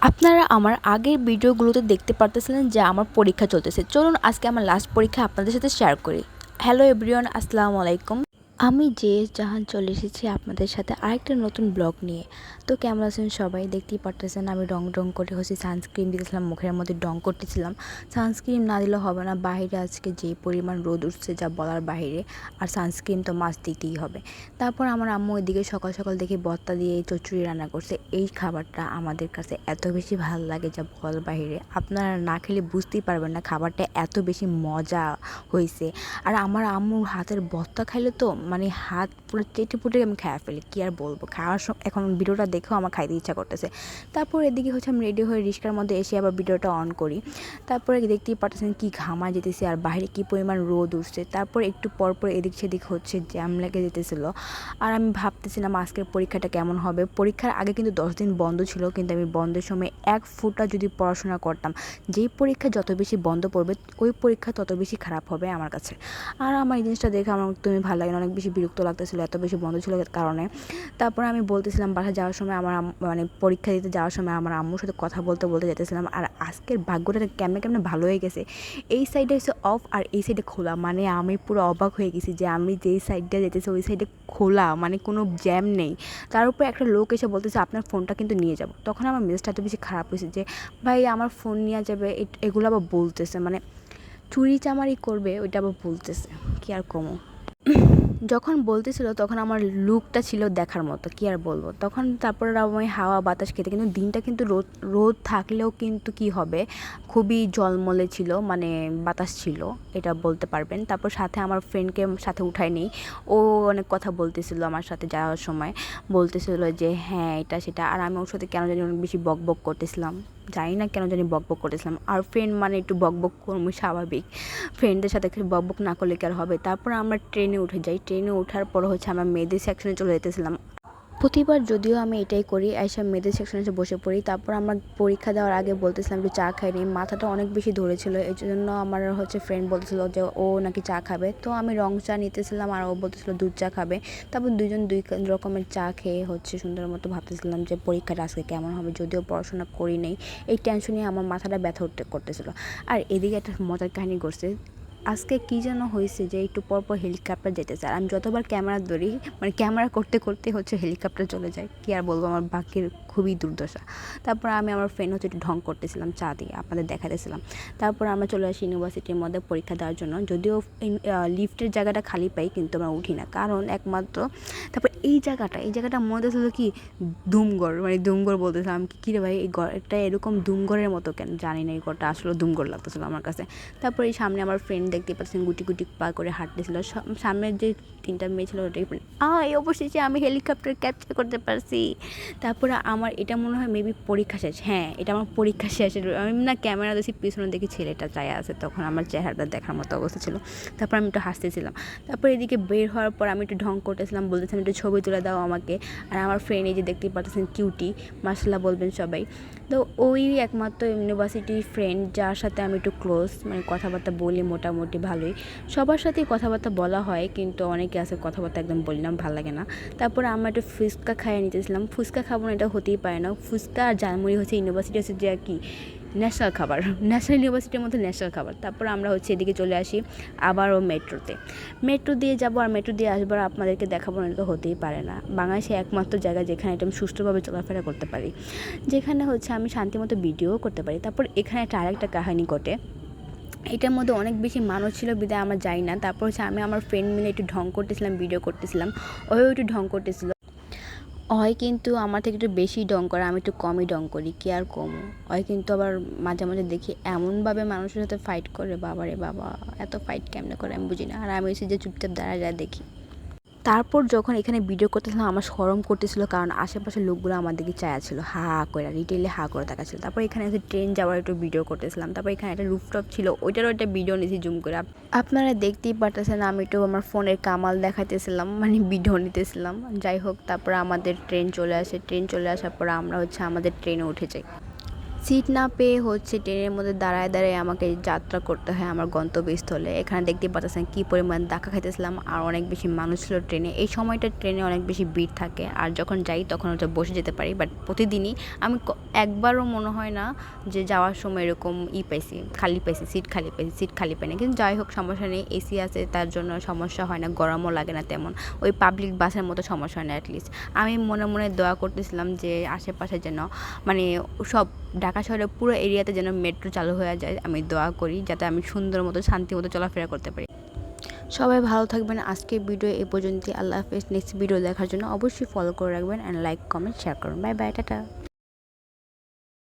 আপনারা আমার আগের ভিডিওগুলোতে দেখতে পারতেছিলেন যে আমার পরীক্ষা চলতেছে। চলুন আজকে আমার লাস্ট পরীক্ষা আপনাদের সাথে শেয়ার করি। হ্যালো এভরিওয়ান, আসসালামু আলাইকুম। আমি জাহান চলে এসেছি আপনাদের সাথে আরেকটা নতুন ব্লগ নিয়ে। তো কেমন আছেন সবাই? দেখতেই পারতেছেন আমি রং করে সানস্ক্রিন দিতেছিলাম, মুখের মধ্যে রং করতেছিলাম। সানস্ক্রিন না দিলে হবে না, বাইরে আজকে যে পরিমাণ রোদ উঠছে যা বলার বাইরে। আর সানস্ক্রিন তো মাস্ট দিতেই হবে। তারপর আমার আম্মু এদিকে সকাল সকাল দেখি ভর্তা দিয়ে চচ্চড়ি রান্না করছে। এই খাবারটা আমাদের কাছে এত বেশি ভালো লাগে যা বলার বাইরে। আপনারা না খেলে বুঝতেই পারবেন না খাবারটা এত বেশি মজা হয়েছে। আর আমার আম্মুর হাতের ভর্তা খাইলে তো মানে হাত পুরো চেটে আমি খেয়ে ফেলি, কী আর বলবো। খাওয়ার এখন ভিডিওটা দেখেও আমার খাইতে ইচ্ছা করতেছে। তারপর এদিকে আমি রেডি হয়ে রিক্সার মধ্যে এসে আবার ভিডিওটা অন করি। তারপরে দেখতেই পাচ্ছেন কি ঘামা যেতেছে আর বাইরে কি পরিমাণ রোদ উঠছে। তারপর একটু পরপর এদিক সেদিক জ্যাম লেগে যেতেছিল। আর আমি ভাবতেছিলাম আজকের পরীক্ষাটা কেমন হবে। পরীক্ষার আগে কিন্তু 10 দিন বন্ধ ছিল, কিন্তু আমি বন্ধের সময় এক ফুটা যদি পড়াশোনা করতাম, যেই পরীক্ষা যত বেশি বন্ধ পড়বে ওই পরীক্ষা তত বেশি খারাপ হবে আমার কাছে। আর আমার এই জিনিসটা দেখে আমার একদমই ভালো লাগে না, অনেক বেশি বিরক্ত লাগতেছিল এত বেশি বন্ধ ছিল কারণে। তারপরে আমি বলতেছিলাম বাসা যাওয়ার সময় মানে পরীক্ষা দিতে যাওয়ার সময় আমার আম্মুর সাথে কথা বলতে যেতেছিলাম। আর আজকের ভাগ্যটা কেমনে ভালো হয়ে গেছে। এই সাইডে হচ্ছে অফ আর এই সাইডে খোলা, মানে আমি পুরো অবাক হয়ে গেছি যে আমি যেই সাইডটা যেতেছি ওই সাইডে খোলা, মানে কোনো জ্যাম নেই। তার উপরে একটা লোক এসে বলতেছে আপনার ফোনটা কিন্তু নিয়ে যাব। তখন আমার মেজাজটা এত বেশি খারাপ হয়েছে যে ভাই আমার ফোন নিয়ে যাবে, এগুলো আবার বলতেছে, মানে চুরি চামারি করবে ওইটা আবার বলতেছে, কি আর কমো। যখন বলতেছিল তখন আমার লুকটা ছিল দেখার মতো, কি আর বলবো। তখন তারপরে আমি হাওয়া বাতাস খেতে, কিন্তু দিনটা কিন্তু রোদ থাকলেও কিন্তু কি হবে, খুবই জলমলে ছিল, মানে বাতাস ছিল, এটা বলতে পারবেন। তারপর সাথে আমার ফ্রেন্ডকে সাথে উঠাই নেই, ও অনেক কথা বলতেছিল আমার সাথে যাওয়ার সময়, বলতেছিল যে হ্যাঁ এটা সেটা। আর আমি ওর সাথে কেন জানি অনেক বেশি বক করতেছিলাম, জানি না কেন জানি বক করতেছিলাম। আর ফ্রেন্ড মানে একটু বক করবো, স্বাভাবিক। ফ্রেন্ডদের সাথে বক না করলে কি আর হবে। তারপর আমরা ট্রেনে উঠে যাই। ট্রেনে ওঠার পর আমরা মেয়েদের সেকশনে চলে যেতেছিলাম। প্রতিবার যদিও আমি এটাই করি, এইসব মেয়েদের সেকশনে এসে বসে পড়ি। তারপর আমরা পরীক্ষা দেওয়ার আগে বলতেছিলাম একটু চা খাই নি, মাথাটা অনেক বেশি ধরেছিল। এই জন্য আমার ফ্রেন্ড বলতেছিল যে ও নাকি চা খাবে, তো আমি রং চা নিতেছিলাম আর ও বলতেছিল দুধ চা খাবে। তারপর দুইজন দুই রকমের চা খেয়ে সুন্দর মতো ভাবতেছিলাম যে পরীক্ষাটা আজকে কেমন হবে। যদিও পড়াশোনা করি নেই, এই টেনশনে আমার মাথাটা ব্যথা করতেছিল। আর এদিকে একটা মজার কাহিনী ঘটছে। আজকে কী যেন হয়েছে যে একটু পরপর হেলিকপ্টার যেতেছে, আর আমি যতবার ক্যামেরা ধরি, মানে ক্যামেরা করতে হেলিকপ্টার চলে যায়। কী আর বলবো, আমার ভাগ্যের খুবই দুর্দশা। তারপর আমি আমার ফ্রেন্ড একটু ঢং করতেছিলাম চা দিয়ে, আপনাদের দেখাতেছিলাম। তারপর আমরা চলে আসি ইউনিভার্সিটির মধ্যে পরীক্ষা দেওয়ার জন্য। যদিও লিফটের জায়গাটা খালি পাই, কিন্তু আমরা উঠি না, কারণ একমাত্র তারপর এই জায়গাটা মনে হচ্ছিল কি ধুমঘর, মানে ধুমঘর বলতেছিলাম কী রে ভাই এই ঘরটা এরকম ধুমঘরের মতো কেন, জানি না এই ঘরটা আসলে ধুমঘর লাগতেছিল আমার কাছে। তারপর এই সামনে আমার ফ্রেন্ড দেখতে পাচ্ছেন গুটি পা করে হাঁটতেছিল। সামনের যে 3টা মেয়ে ছিল ওটাই এই অবশেষে আমি হেলিকপ্টার ক্যাপচার করতে পারছি। তারপরে আমার এটা মনে হয় মেবি পরীক্ষা শেষ, হ্যাঁ এটা আমার পরীক্ষা শেষের। আমি না ক্যামেরা দেখি পিছনে দেখি ছেলেটা চায় আছে, তখন আমার চেহারাটা দেখার মতো অবস্থা ছিল। তারপর আমি একটু হাসতেছিলাম। তারপর এদিকে বের হওয়ার পর আমি একটু ঢং করতেছিলাম, বলতেছিলাম একটু ছবি তুলে দাও আমাকে। আর আমার ফ্রেন্ড এই যে দেখতেই পাচ্ছেন কিউটি, মাশাআল্লাহ বলবেন সবাই। তো ওই একমাত্র ইউনিভার্সিটির ফ্রেন্ড যার সাথে আমি একটু ক্লোজ, মানে কথাবার্তা বলি মোটামুটি ভালোই। সবার সাথেই কথাবার্তা বলা হয়, কিন্তু অনেকে আছে কথাবার্তা একদম বলি না, ভালো লাগে না। তারপরে আমরা একটু ফুচকা খাইয়ে নিতেছিলাম। ফুচকা খাবো না এটা হতেই পারে না, ফুচকা আর ঝালমুড়ি ইউনিভার্সিটি যে কি ন্যাশনাল খাবার, ন্যাশনাল ইউনিভার্সিটির মধ্যে ন্যাশনাল খাবার। তারপর আমরা এদিকে চলে আসি আবারও মেট্রো দিয়ে যাবো আর মেট্রো দিয়ে আসবো, আর আপনাদেরকে দেখাবো না, এটা হতেই পারে না। বাংলাদেশে একমাত্র জায়গা যেখানে এটা আমি সুষ্ঠুভাবে চলাফেরা করতে পারি, যেখানে আমি শান্তিমতো ভিডিও করতে পারি। তারপর এখানে আরেকটা কাহিনী ঘটে। এটার মধ্যে অনেক বেশি মানুষ ছিল বিদায় আমরা যাই না। তারপর আমি আমার ফ্রেন্ড মিলে একটু ঢং করতেছিলাম, ভিডিও করতেছিলাম, ওই একটু ঢং করতেছিল। হয় কিন্তু আমার থেকে একটু বেশি ডং করে, আমি একটু কমই ডং করি, কি আর কম। হয় কিন্তু আবার মাঝে মাঝে দেখি এমনভাবে মানুষের সাথে ফাইট করে, বাবা রে বাবা, এত ফাইট কেমনে করে আমি বুঝি না। আর আমি যে চুপচাপ দাঁড়ায় দেখি। তারপর যখন এখানে ভিডিও করতেছিলাম আমার শরম করতেছিল, কারণ আশেপাশের লোকগুলো আমার দিকে চায়া ছিল, হা করে রিটেলে হা করে তাকাচ্ছিল। তারপর এখানে ট্রেন যাওয়ার একটু ভিডিও করতেছিলাম। তারপর এখানে একটা রুফটপ ছিল, ওইটারও একটা ভিডিও নিয়েছি জুম করে। আপনারা দেখতেই পারতেছেন আমি একটু আমার ফোনের কামাল দেখাইতেছিলাম, মানে ভিডিও নিতেছিলাম। যাই হোক, তারপর আমাদের ট্রেন চলে আসে। ট্রেন চলে আসার পর আমরা আমাদের ট্রেনে উঠে যাই। সিট না পেয়ে হচ্ছে ট্রেনের মধ্যে দাঁড়ায় দাঁড়ায় আমাকে যাত্রা করতে হয় আমার গন্তব্যস্থলে। এখানে দেখতে পাচ্ছেন কী পরিমাণ ধাক্কা খাইতেছিলাম, আর অনেক বেশি মানুষ ছিল ট্রেনে। এই সময়টা ট্রেনে অনেক বেশি ভিড় থাকে, আর যখন যাই তখন হচ্ছে বসে যেতে পারি, বাট প্রতিদিনই আমি একবারও মনে হয় না যে যাওয়ার সময় এরকম পাইছি, খালি পাইছি, সিট খালি পাইছি, সিট খালি পাই না। কিন্তু যাই হোক, সমস্যা নেই, এসি আছে তার জন্য সমস্যা হয় না, গরমও লাগে না তেমন, ওই পাবলিক বাসের মতো সমস্যা হয় না অ্যাটলিস্ট। আমি মনে মনে দোয়া করতেছিলাম যে আশেপাশে যেন মানে সব ঢাকা শহরের পুরো এরিয়াতে যেন মেট্রো চালু হয়ে যায়। আমি দোয়া করি যাতে আমি সুন্দর মতো শান্তি মতো চলাফেরা করতে পারি। সবাই ভালো থাকবেন। আজকের ভিডিও এ পর্যন্তই। আল্লাহ হাফেজ। নেক্সট ভিডিও দেখার জন্য অবশ্যই ফলো করে রাখবেন, অ্যান্ড লাইক, কমেন্ট, শেয়ার করুন। Bye bye, tata.